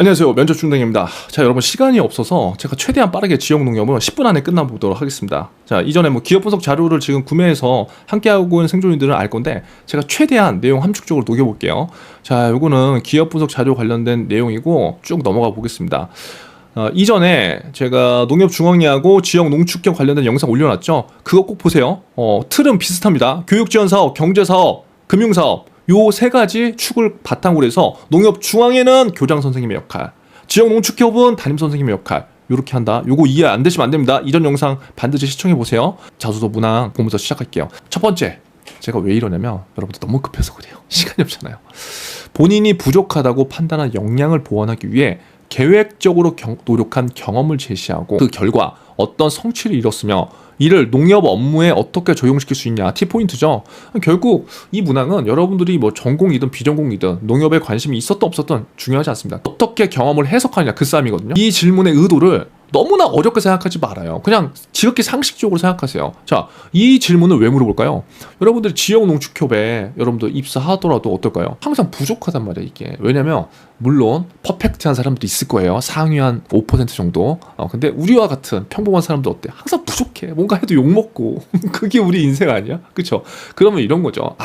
안녕하세요. 면접 중등입니다. 자, 여러분 시간이 없어서 제가 최대한 빠르게 지역 농협을 10분 안에 끝나보도록 하겠습니다. 자, 이전에 기업 분석 자료를 지금 구매해서 함께하고 있는 생존인들은 알 건데 제가 최대한 내용 함축적으로 녹여볼게요. 자, 요거는 기업 분석 자료 관련된 내용이고 쭉 넘어가 보겠습니다. 이전에 제가 농협중앙리하고 지역 농축협 관련된 영상 올려놨죠. 그거 꼭 보세요. 틀은 비슷합니다. 교육지원사업, 경제사업, 금융사업 요 세 가지 축을 바탕으로 해서 농협 중앙에는 교장 선생님의 역할, 지역 농축협은 담임 선생님의 역할, 요렇게 한다. 요거 이해 안 되시면 안 됩니다. 이전 영상 반드시 시청해 보세요. 자소서 문항 보면서 시작할게요. 첫 번째, 제가 왜 이러냐면 여러분들 너무 급해서 그래요. 시간이 없잖아요. 본인이 부족하다고 판단한 역량을 보완하기 위해 계획적으로 노력한 경험을 제시하고 그 결과 어떤 성취를 이뤘으며 이를 농협 업무에 어떻게 적용시킬 수 있냐, T포인트죠. 결국 이 문항은 여러분들이 전공이든 비전공이든 농협에 관심이 있었든 없었든 중요하지 않습니다. 어떻게 경험을 해석하느냐 그 싸움이거든요. 이 질문의 의도를 너무나 어렵게 생각하지 말아요. 그냥 지극히 상식적으로 생각하세요. 자, 이 질문을 왜 물어볼까요? 여러분들이 지역 농축협에 여러분들 입사하더라도 어떨까요? 항상 부족하단 말이에요, 이게. 왜냐면 물론 퍼펙트한 사람도 있을 거예요. 상위 한 5% 정도. 근데 우리와 같은 평범한 사람도 어때? 항상 부족해. 뭔가 해도 욕먹고. 그게 우리 인생 아니야? 그쵸? 그러면 이런 거죠.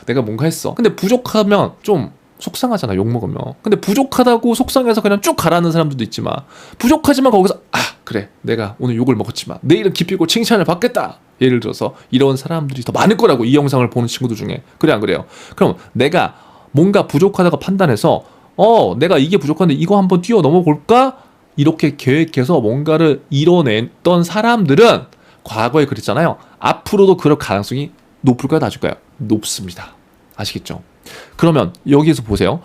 내가 뭔가 했어. 근데 부족하면 좀 속상하잖아, 욕먹으면. 근데 부족하다고 속상해서 그냥 쭉 가라는 사람들도 있지만, 부족하지만 거기서 그래, 내가 오늘 욕을 먹었지만 내일은 기필코 칭찬을 받겠다, 예를 들어서 이런 사람들이 더 많을 거라고, 이 영상을 보는 친구들 중에. 그래 안 그래요? 그럼 내가 뭔가 부족하다고 판단해서 내가 이게 부족한데 이거 한번 뛰어넘어 볼까? 이렇게 계획해서 뭔가를 이뤄냈던 사람들은 과거에 그랬잖아요. 앞으로도 그럴 가능성이 높을까요, 낮을까요? 높습니다. 아시겠죠? 그러면 여기에서 보세요.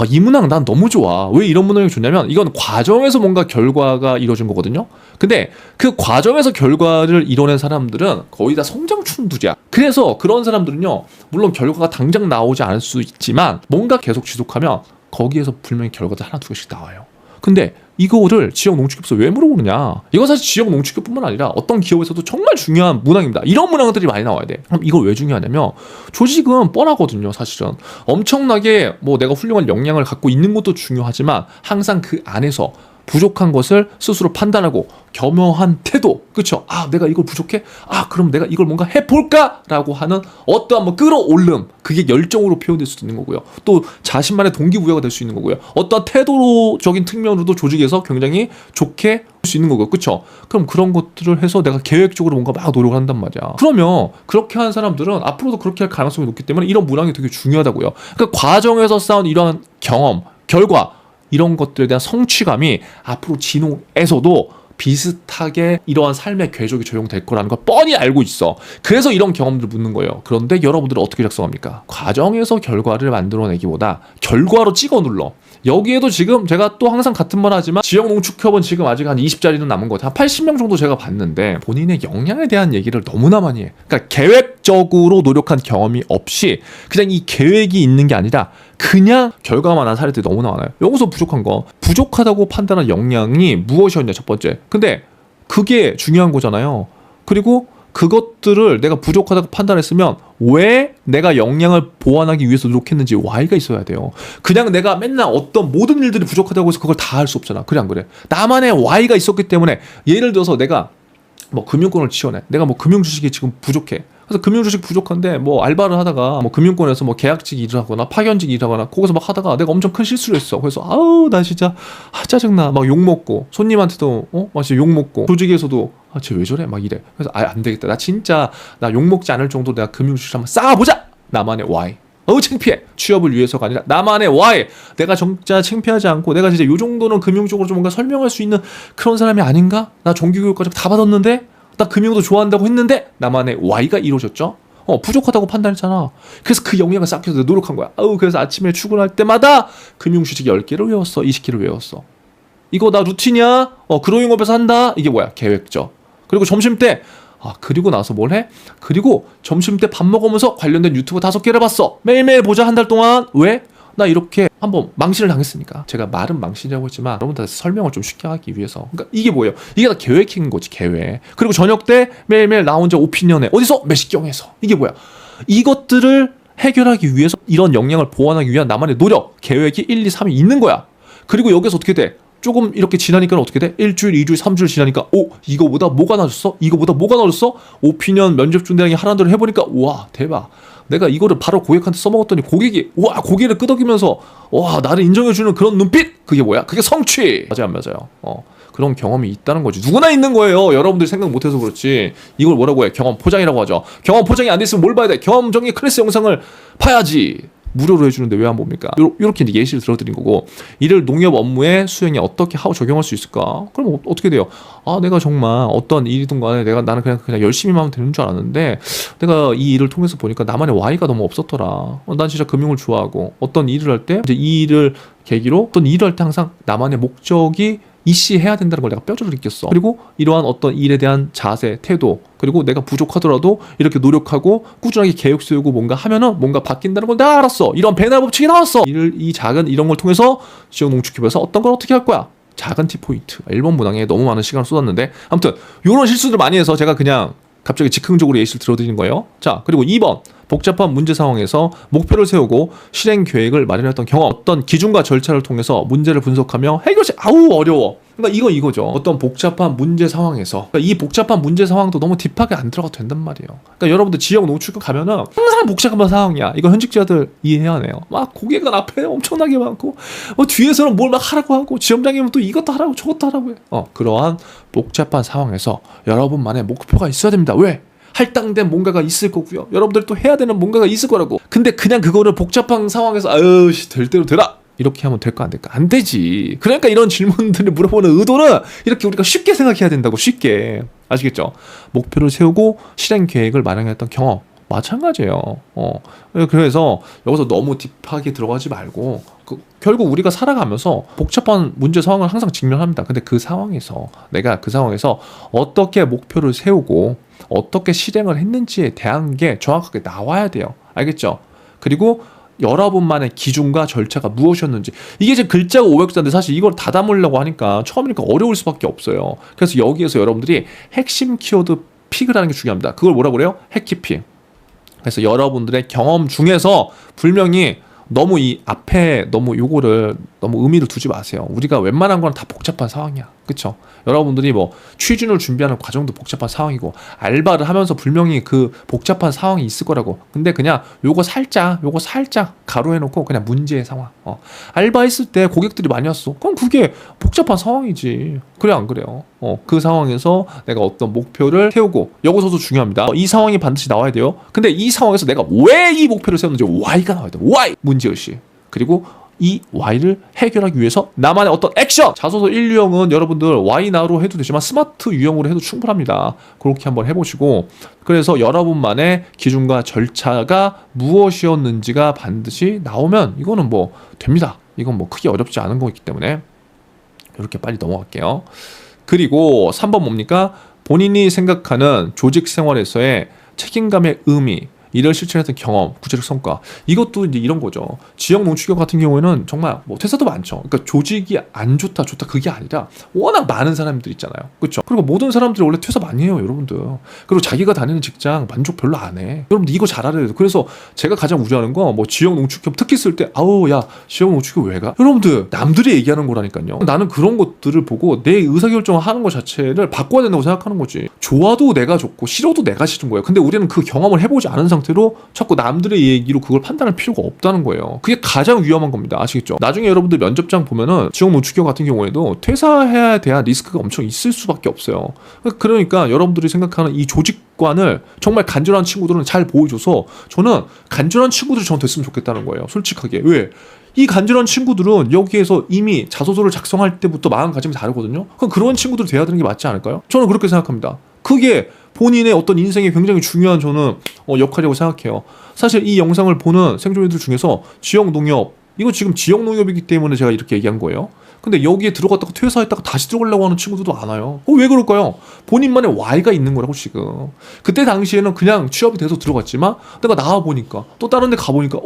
이 문항 난 너무 좋아. 왜 이런 문항이 좋냐면 이건 과정에서 뭔가 결과가 이루어진 거거든요. 근데 그 과정에서 결과를 이뤄낸 사람들은 거의 다 성장충들이야. 그래서 그런 사람들은요, 물론 결과가 당장 나오지 않을 수 있지만 뭔가 계속 지속하면 거기에서 분명히 결과가 하나 두 개씩 나와요. 근데 이거를 지역 농축협에서 왜 물어보느냐? 이건 사실 지역 농축협뿐만 아니라 어떤 기업에서도 정말 중요한 문항입니다. 이런 문항들이 많이 나와야 돼. 그럼 이걸 왜 중요하냐면 조직은 뻔하거든요, 사실은. 엄청나게 내가 훌륭한 역량을 갖고 있는 것도 중요하지만 항상 그 안에서 부족한 것을 스스로 판단하고 겸허한 태도, 그쵸? 내가 이걸 부족해? 그럼 내가 이걸 뭔가 해볼까? 라고 하는 어떠한 끌어올름, 그게 열정으로 표현될 수도 있는 거고요. 또 자신만의 동기부여가 될 수 있는 거고요. 어떤 태도적인 측면으로도 조직에서 굉장히 좋게 할 수 있는 거고요. 그쵸? 그럼 그런 것들을 해서 내가 계획적으로 뭔가 막 노력을 한단 말이야. 그러면 그렇게 하는 사람들은 앞으로도 그렇게 할 가능성이 높기 때문에 이런 문항이 되게 중요하다고요. 그러니까 과정에서 쌓은 이러한 경험, 결과, 이런 것들에 대한 성취감이 앞으로 진호에서도 비슷하게 이러한 삶의 궤적이 적용될 거라는 걸 뻔히 알고 있어. 그래서 이런 경험들을 묻는 거예요. 그런데 여러분들은 어떻게 작성합니까? 과정에서 결과를 만들어내기보다 결과로 찍어 눌러. 여기에도 지금 제가 또 항상 같은 말 하지만 지역 농축협은 지금 아직 한 20자리는 남은 것 같아요. 한 80명 정도 제가 봤는데 본인의 역량에 대한 얘기를 너무나 많이 해. 그러니까 계획적으로 노력한 경험이 없이 그냥 이 계획이 있는 게 아니라 그냥 결과만 한 사례들이 너무나 많아요. 여기서 부족한 거, 부족하다고 판단한 역량이 무엇이었냐, 첫 번째. 근데 그게 중요한 거잖아요. 그리고 그것들을 내가 부족하다고 판단했으면 왜 내가 역량을 보완하기 위해서 노력했는지 Y가 있어야 돼요. 그냥 내가 맨날 어떤 모든 일들이 부족하다고 해서 그걸 다 할 수 없잖아. 그래 안 그래? 나만의 Y가 있었기 때문에, 예를 들어서 내가 금융권을 지원해. 내가 금융주식이 지금 부족해. 그래서 금융주식 부족한데 알바를 하다가 금융권에서 계약직 일을 하거나 파견직 일을 하거나 거기서 막 하다가 내가 엄청 큰 실수를 했어. 그래서 나 진짜 짜증나. 막 욕먹고, 손님한테도 막 진짜 욕먹고, 조직에서도 쟤 왜 저래? 막 이래. 그래서 안 되겠다. 나 진짜 욕먹지 않을 정도로 내가 금융주식을 한번 쌓아보자. 나만의 Y. 창피해. 취업을 위해서가 아니라 나만의 Y. 내가 진짜 창피하지 않고 내가 진짜 요 정도는 금융 쪽으로 좀 뭔가 설명할 수 있는 그런 사람이 아닌가? 나 정규교육까지 다 받았는데, 나 금융도 좋아한다고 했는데 나만의 Y가 이루어졌죠. 부족하다고 판단했잖아. 그래서 그 역량을 쌓기 위해서 노력한 거야. 그래서 아침에 출근할 때마다 금융주식 10개를 외웠어. 20개를 외웠어. 이거 나 루틴이야. 그로잉업에서 한다. 이게 뭐야? 계획적. 그리고 점심때 그리고 나서 뭘 해? 그리고 점심때 밥 먹으면서 관련된 유튜브 5개를 봤어. 매일매일 보자, 한 달 동안. 왜? 나 이렇게 한번 망신을 당했으니까. 제가 말은 망신이라고 했지만 여러분들 설명을 좀 쉽게 하기 위해서. 그러니까 이게 뭐예요? 이게 다 계획인 거지, 계획. 그리고 저녁 때 매일매일 나 혼자 오피니언에 어디서? 매식경에서. 이게 뭐야? 이것들을 해결하기 위해서 이런 역량을 보완하기 위한 나만의 노력, 계획이 1, 2, 3이 있는 거야. 그리고 여기서 어떻게 돼? 조금 이렇게 지나니까 어떻게 돼? 일주일, 2주일, 3주일 지나니까 이거보다 뭐가 나아졌어? 이거보다 뭐가 나아졌어? 오피니언 면접 준대장이 하라는 대로 해보니까 와 대박. 내가 이거를 바로 고객한테 써먹었더니 고객이 와 고개를 끄덕이면서 와 나를 인정해주는 그런 눈빛? 그게 뭐야? 그게 성취! 맞아요 안 맞아요? 그런 경험이 있다는 거지. 누구나 있는 거예요. 여러분들이 생각 못해서 그렇지. 이걸 뭐라고 해? 경험 포장이라고 하죠. 경험 포장이 안 됐으면 뭘 봐야 돼? 경험 정의 클래스 영상을 봐야지. 무료로 해주는데 왜 안 봅니까? 이렇게 이제 예시를 들어드린 거고, 이를 농협 업무에 수행에 어떻게 하고 적용할 수 있을까? 그럼 어떻게 돼요? 내가 정말 어떤 일이든 간에 나는 그냥 열심히만 하면 되는 줄 알았는데, 내가 이 일을 통해서 보니까 나만의 Y가 너무 없었더라. 난 진짜 금융을 좋아하고, 어떤 일을 할 때, 이제 이 일을 계기로, 어떤 일을 할 때 항상 나만의 목적이 이씨해야 된다는 걸 내가 뼈저리게 느꼈어. 그리고 이러한 어떤 일에 대한 자세, 태도, 그리고 내가 부족하더라도 이렇게 노력하고 꾸준하게 계획 세우고 뭔가 하면은 뭔가 바뀐다는 걸 내가 알았어. 이런 배날 법칙이 나왔어. 이 작은 이런 걸 통해서 지역 농축협에서 어떤 걸 어떻게 할 거야? 작은 T포인트. 1번 문항에 너무 많은 시간을 쏟았는데, 아무튼 이런 실수들 많이 해서 제가 그냥 갑자기 즉흥적으로 예시를 들어드리는 거예요. 자, 그리고 2번. 복잡한 문제 상황에서 목표를 세우고 실행 계획을 마련했던 경험, 어떤 기준과 절차를 통해서 문제를 분석하며 해결책, 어려워. 그러니까 이거죠. 어떤 복잡한 문제 상황에서, 그러니까 이 복잡한 문제 상황도 너무 딥하게 안 들어가도 된단 말이에요. 그러니까 여러분들 지역 농축협 가면은 항상 복잡한 상황이야. 이거 현직자들 이해해야 해요. 막 고객은 앞에 엄청나게 많고, 뒤에서는 뭘 막 하라고 하고, 지점장님은 또 이것도 하라고 저것도 하라고 해. 그러한 복잡한 상황에서 여러분만의 목표가 있어야 됩니다. 왜? 할당된 뭔가가 있을 거고요. 여러분들 또 해야 되는 뭔가가 있을 거라고. 근데 그냥 그거를 복잡한 상황에서 될 대로 되라 이렇게 하면 될까 안 될까? 안 되지. 그러니까 이런 질문들을 물어보는 의도는 이렇게 우리가 쉽게 생각해야 된다고. 쉽게. 아시겠죠? 목표를 세우고 실행 계획을 마련했던 경험 마찬가지예요. 그래서 여기서 너무 딥하게 들어가지 말고, 결국 우리가 살아가면서 복잡한 문제 상황을 항상 직면합니다. 근데 내가 그 상황에서 어떻게 목표를 세우고 어떻게 실행을 했는지에 대한 게 정확하게 나와야 돼요. 알겠죠? 그리고 여러분만의 기준과 절차가 무엇이었는지, 이게 지금 글자가 500자인데 사실 이걸 다 담으려고 하니까 처음이니까 어려울 수밖에 없어요. 그래서 여기에서 여러분들이 핵심 키워드 픽을 하는 게 중요합니다. 그걸 뭐라고 그래요? 핵키픽. 그래서 여러분들의 경험 중에서 분명히 너무 이 앞에 요거를 너무 의미를 두지 마세요. 우리가 웬만한 건 다 복잡한 상황이야. 그쵸? 여러분들이 뭐 취준을 준비하는 과정도 복잡한 상황이고, 알바를 하면서 분명히 그 복잡한 상황이 있을 거라고. 근데 그냥 요거 살짝 가로해놓고 그냥 문제의 상황. 알바했을 때 고객들이 많이 왔어. 그럼 그게 복잡한 상황이지. 그래 안 그래요? 그 상황에서 내가 어떤 목표를 세우고, 여기서도 중요합니다. 이 상황이 반드시 나와야 돼요. 근데 이 상황에서 내가 왜 이 목표를 세웠는지 Y가 나와야 돼. Y! 문제의식. 그리고 이 Y를 해결하기 위해서 나만의 어떤 액션! 자소서 1, 유형은 여러분들 Y나로 해도 되지만 스마트 유형으로 해도 충분합니다. 그렇게 한번 해보시고, 그래서 여러분만의 기준과 절차가 무엇이었는지가 반드시 나오면 이거는 뭐 됩니다. 이건 뭐 크게 어렵지 않은 거기 때문에 이렇게 빨리 넘어갈게요. 그리고 3번 뭡니까? 본인이 생각하는 조직 생활에서의 책임감의 의미, 이를 실천했던 경험, 구체적 성과. 이것도 이제 이런 거죠. 지역 농축협 같은 경우에는 정말 뭐 퇴사도 많죠. 그러니까 조직이 안 좋다 그게 아니라 워낙 많은 사람들 있잖아요. 그렇죠? 그리고 모든 사람들이 원래 퇴사 많이 해요, 여러분들. 그리고 자기가 다니는 직장 만족 별로 안 해. 여러분들 이거 잘 알아야 돼요. 그래서 제가 가장 우려하는 거, 뭐 지역 농축협 특히 쓸 때 지역 농축협 왜 가? 여러분들 남들이 얘기하는 거라니까요. 나는 그런 것들을 보고 내 의사결정을 하는 것 자체를 바꿔야 된다고 생각하는 거지. 좋아도 내가 좋고 싫어도 내가 싫은 거예요. 근데 우리는 그 경험을 해보지 않은 상태로 자꾸 남들의 얘기로 그걸 판단할 필요가 없다는 거예요. 그게 가장 위험한 겁니다. 아시겠죠? 나중에 여러분들 면접장 보면은 지역 농축협 같은 경우에도 퇴사해야 대한 리스크가 엄청 있을 수밖에 없어요. 그러니까 여러분들이 생각하는 이 조직관을 정말 간절한 친구들은 잘 보여줘서, 저는 간절한 친구들이 전 됐으면 좋겠다는 거예요. 솔직하게. 왜? 이 간절한 친구들은 여기에서 이미 자소서를 작성할 때부터 마음가짐이 다르거든요. 그럼 그런 친구들 돼야 되는 게 맞지 않을까요? 저는 그렇게 생각합니다. 그게 본인의 어떤 인생에 굉장히 중요한 저는 역할이라고 생각해요. 사실 이 영상을 보는 생존자들 중에서 지역농협, 이거 지금 지역농협이기 때문에 제가 이렇게 얘기한 거예요. 근데 여기에 들어갔다가 퇴사했다가 다시 들어가려고 하는 친구들도 많아요. 왜 그럴까요? 본인만의 Y가 있는 거라고 지금. 그때 당시에는 그냥 취업이 돼서 들어갔지만 내가 나와보니까 또 다른 데 가보니까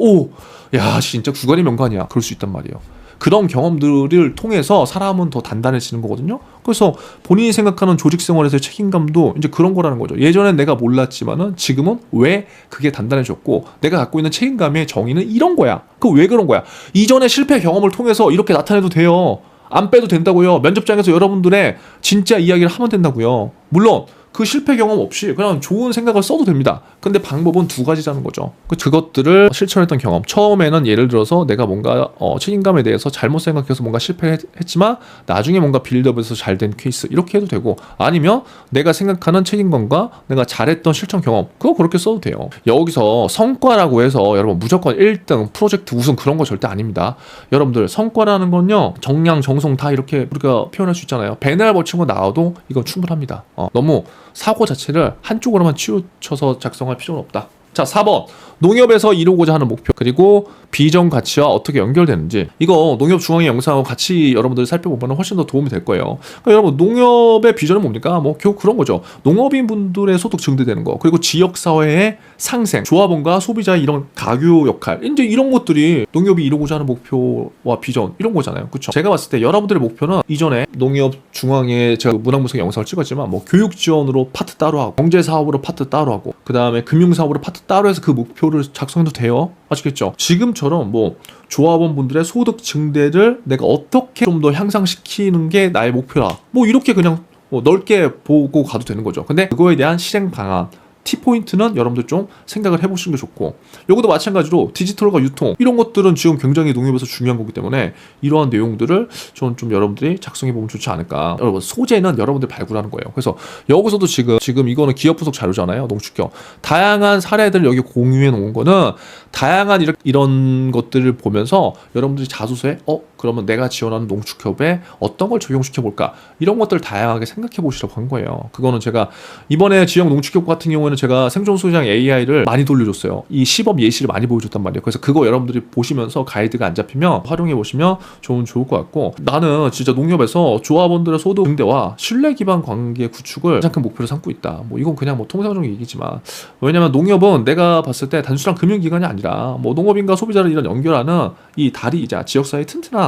진짜 구간이 명간이야. 그럴 수 있단 말이에요. 그런 경험들을 통해서 사람은 더 단단해지는 거거든요. 그래서 본인이 생각하는 조직 생활에서의 책임감도 이제 그런 거라는 거죠. 예전엔 내가 몰랐지만은 지금은 왜 그게 단단해졌고 내가 갖고 있는 책임감의 정의는 이런 거야. 그 왜 그런 거야? 이전의 실패 경험을 통해서 이렇게 나타내도 돼요. 안 빼도 된다고요. 면접장에서 여러분들의 진짜 이야기를 하면 된다고요. 물론 그 실패 경험 없이 그냥 좋은 생각을 써도 됩니다. 근데 방법은 두 가지라는 거죠. 그것들을 실천했던 경험. 처음에는 예를 들어서 내가 뭔가 책임감에 대해서 잘못 생각해서 뭔가 실패했지만 나중에 뭔가 빌드업에서 잘 된 케이스 이렇게 해도 되고, 아니면 내가 생각하는 책임감과 내가 잘했던 실천 경험, 그거 그렇게 써도 돼요. 여기서 성과라고 해서 여러분 무조건 1등 프로젝트 우승 그런 거 절대 아닙니다. 여러분들 성과라는 건요 정량 정성 다 이렇게 우리가 표현할 수 있잖아요. 배날 버친 거 나와도 이건 충분합니다. 너무 사고 자체를 한쪽으로만 치우쳐서 작성할 필요는 없다. 자, 4번. 농협에서 이루고자 하는 목표, 그리고 비전 가치와 어떻게 연결되는지. 이거 농협 중앙의 영상하고 같이 여러분들 살펴보면 훨씬 더 도움이 될 거예요. 그러니까 여러분, 농협의 비전은 뭡니까? 뭐 결국 그런 거죠. 농업인 분들의 소득 증대되는 거, 그리고 지역사회의 상생, 조합원과 소비자의 이런 가교 역할, 이제 이런 것들이 농협이 이루고자 하는 목표와 비전 이런 거잖아요. 그렇죠? 제가 봤을 때 여러분들의 목표는 이전에 농협 중앙에 제가 문학분석 영상을 찍었지만 뭐 교육 지원으로 파트 따로 하고, 경제 사업으로 파트 따로 하고, 그 다음에 금융 사업으로 파트 따로 해서 그 목표를 작성해도 돼요. 아시겠죠? 지금처럼 뭐 조합원 분들의 소득 증대를 내가 어떻게 좀 더 향상시키는 게 나의 목표라, 뭐 이렇게 그냥 넓게 보고 가도 되는 거죠. 근데 그거에 대한 실행 방안, T포인트는 여러분들 좀 생각을 해보시는 게 좋고, 요것도 마찬가지로 디지털과 유통 이런 것들은 지금 굉장히 농협에서 중요한 거기 때문에 이러한 내용들을 저는 좀 여러분들이 작성해보면 좋지 않을까. 여러분, 소재는 여러분들 발굴하는 거예요. 그래서 여기서도 지금 이거는 기업 분석 자료잖아요. 농축협 다양한 사례들 여기 공유해 놓은 거는 다양한 이런 것들을 보면서 여러분들이 자소서에 그러면 내가 지원하는 농축협에 어떤 걸 적용시켜 볼까, 이런 것들 다양하게 생각해 보시라고 한 거예요. 그거는 제가 이번에 지역 농축협 같은 경우에는 제가 생존 소장 AI를 많이 돌려줬어요. 이 시범 예시를 많이 보여줬단 말이에요. 그래서 그거 여러분들이 보시면서 가이드가 안 잡히면 활용해 보시면 좋을 것 같고, 나는 진짜 농협에서 조합원들의 소득 증대와 신뢰 기반 관계 구축을 가장 큰 목표로 삼고 있다. 뭐 이건 그냥 뭐 통상적인 얘기지만, 왜냐면 농협은 내가 봤을 때 단순한 금융기관이 아니라 뭐 농업인과 소비자를 이런 연결하는 이 다리이자 지역사회의 튼튼한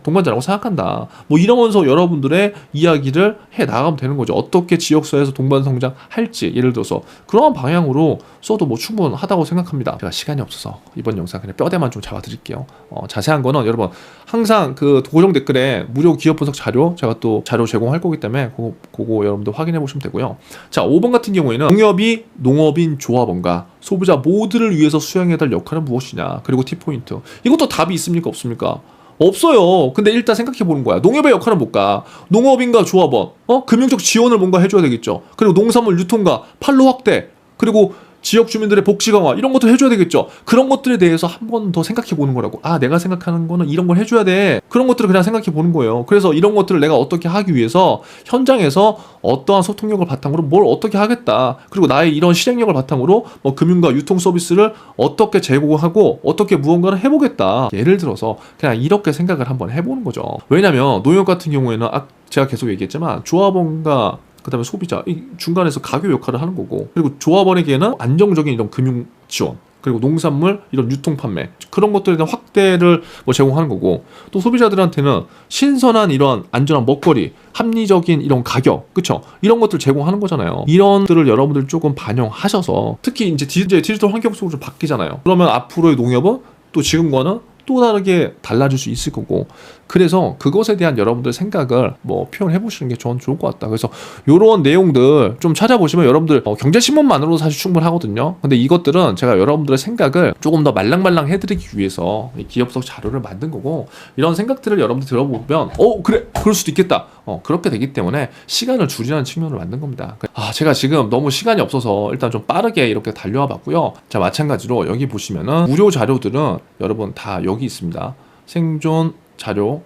동반자라고 생각한다. 뭐 이러면서 여러분들의 이야기를 해 나가면 되는 거죠. 어떻게 지역사회에서 동반 성장할지, 예를 들어서 그런 방향으로 써도 뭐 충분하다고 생각합니다. 제가 시간이 없어서 이번 영상 그냥 뼈대만 좀 잡아드릴게요. 자세한 거는 여러분 항상 그 고정 댓글에 무료 기업 분석 자료 제가 또 자료 제공할 거기 때문에 그거 여러분들 확인해 보시면 되고요. 자, 5번 같은 경우에는 농협이 농업인 조합원과 소비자 모두를 위해서 수행해야 될 역할은 무엇이냐, 그리고 T포인트. 이것도 답이 있습니까 없습니까? 없어요. 근데 일단 생각해 보는 거야. 농협의 역할은 뭘까? 농업인과 조합원, 금융적 지원을 뭔가 해줘야 되겠죠. 그리고 농산물 유통과 판로 확대, 그리고 지역 주민들의 복지 강화 이런 것도 해줘야 되겠죠. 그런 것들에 대해서 한 번 더 생각해 보는 거라고. 내가 생각하는 거는 이런 걸 해줘야 돼. 그런 것들을 그냥 생각해 보는 거예요. 그래서 이런 것들을 내가 어떻게 하기 위해서 현장에서 어떠한 소통력을 바탕으로 뭘 어떻게 하겠다. 그리고 나의 이런 실행력을 바탕으로 뭐 금융과 유통 서비스를 어떻게 제공하고 어떻게 무언가를 해보겠다. 예를 들어서 그냥 이렇게 생각을 한번 해보는 거죠. 왜냐면 농협 같은 경우에는 제가 계속 얘기했지만 조합원과 그 다음에 소비자, 이 중간에서 가교 역할을 하는 거고, 그리고 조합원에게는 안정적인 이런 금융 지원, 그리고 농산물 이런 유통 판매, 그런 것들에 대한 확대를 뭐 제공하는 거고, 또 소비자들한테는 신선한 이런 안전한 먹거리, 합리적인 이런 가격, 그쵸? 이런 것들 제공하는 거잖아요. 이런 것들을 여러분들 조금 반영하셔서, 특히 이제 디지털 환경 속으로 좀 바뀌잖아요. 그러면 앞으로의 농협은 또 지금과는 또 다르게 달라질 수 있을 거고, 그래서 그것에 대한 여러분들 생각을 뭐 표현해 보시는 게 저는 좋을 것 같다. 그래서 이런 내용들 좀 찾아보시면 여러분들 경제신문만으로도 사실 충분하거든요. 근데 이것들은 제가 여러분들의 생각을 조금 더 말랑말랑 해드리기 위해서 기업석 자료를 만든 거고, 이런 생각들을 여러분들 들어보면 그래 그럴 수도 있겠다, 그렇게 되기 때문에 시간을 줄이라는 측면을 만든 겁니다. 제가 지금 너무 시간이 없어서 일단 좀 빠르게 이렇게 달려와 봤고요. 자, 마찬가지로 여기 보시면은 무료 자료들은 여러분 다 여기 있습니다. 생존 자료,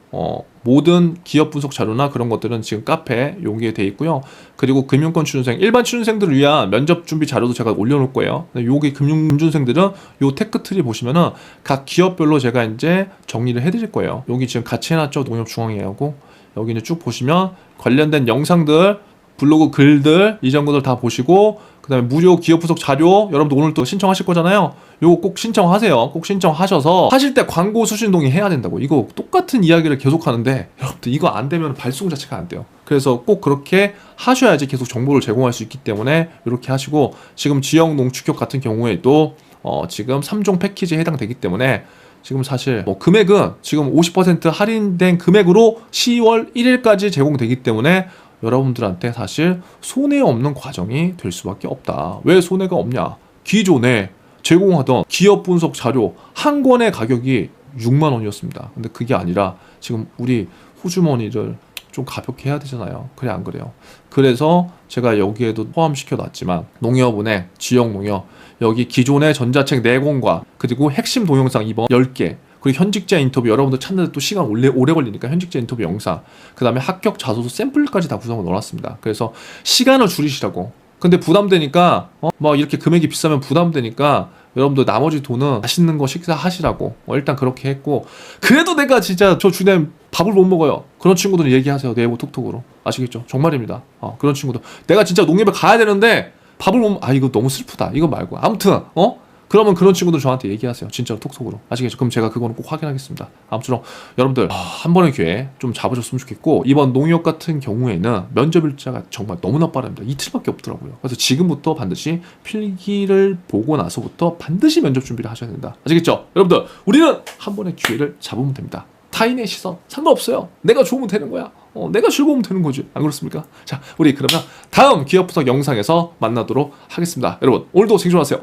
모든 기업 분석 자료나 그런 것들은 지금 카페에 용기에 돼 있고요. 그리고 금융권 취준생, 일반 취준생들을 위한 면접 준비 자료도 제가 올려놓을 거예요. 여기 금융준생들은 요 테크트리 보시면은 각 기업별로 제가 이제 정리를 해드릴 거예요. 여기 지금 같이 해놨죠. 농협중앙회하고 여기 이제 쭉 보시면 관련된 영상들 블로그 글들 이전 것들 다 보시고 그다음에 무료 기업 분석 자료 여러분들 오늘 또 신청하실 거잖아요. 요거 꼭 신청하세요. 꼭 신청하셔서 하실 때 광고 수신 동의 해야 된다고. 이거 똑같은 이야기를 계속 하는데 여러분들 이거 안 되면 발송 자체가 안 돼요. 그래서 꼭 그렇게 하셔야지 계속 정보를 제공할 수 있기 때문에 이렇게 하시고 지금 지역 농축협 같은 경우에도 지금 3종 패키지에 해당되기 때문에 지금 사실 뭐 금액은 지금 50% 할인된 금액으로 10월 1일까지 제공되기 때문에 여러분들한테 사실 손해 없는 과정이 될 수밖에 없다. 왜 손해가 없냐? 기존에 제공하던 기업 분석 자료 한 권의 가격이 6만 원이었습니다. 근데 그게 아니라 지금 우리 호주머니를 좀 가볍게 해야 되잖아요. 그래 안 그래요? 그래서 제가 여기에도 포함시켜 놨지만 농협은행, 지역농협 여기 기존의 전자책 4권과 그리고 핵심 동영상 이번 10개 그리고 현직자 인터뷰 여러분들 찾는데 또 시간 오래 걸리니까 현직자 인터뷰 영상 그 다음에 합격 자소서 샘플까지 다 구성을 넣어놨습니다. 그래서 시간을 줄이시라고. 근데 부담되니까 막 이렇게 금액이 비싸면 부담되니까 여러분들 나머지 돈은 맛있는 거 식사하시라고 일단 그렇게 했고 그래도 내가 진짜 저 주내 밥을 못 먹어요. 그런 친구들은 얘기하세요. 네이버 톡톡으로. 아시겠죠? 정말입니다. 그런 친구들 내가 진짜 농협에 가야 되는데 밥을 못 이거 너무 슬프다. 이거 말고 아무튼 그러면 그런 친구들 저한테 얘기하세요. 진짜로 톡톡으로. 아시겠죠? 그럼 제가 그거는 꼭 확인하겠습니다. 아무쪼록 여러분들 한 번의 기회 좀 잡으셨으면 좋겠고 이번 농협 같은 경우에는 면접 일자가 정말 너무나 빠릅니다. 이틀밖에 없더라고요. 그래서 지금부터 반드시 필기를 보고 나서부터 반드시 면접 준비를 하셔야 된다. 아시겠죠? 여러분들 우리는 한 번의 기회를 잡으면 됩니다. 타인의 시선 상관없어요. 내가 좋으면 되는 거야. 내가 즐거우면 되는 거지. 안 그렇습니까? 자, 우리 그러면 다음 기업 분석 영상에서 만나도록 하겠습니다. 여러분 오늘도 생존하세요.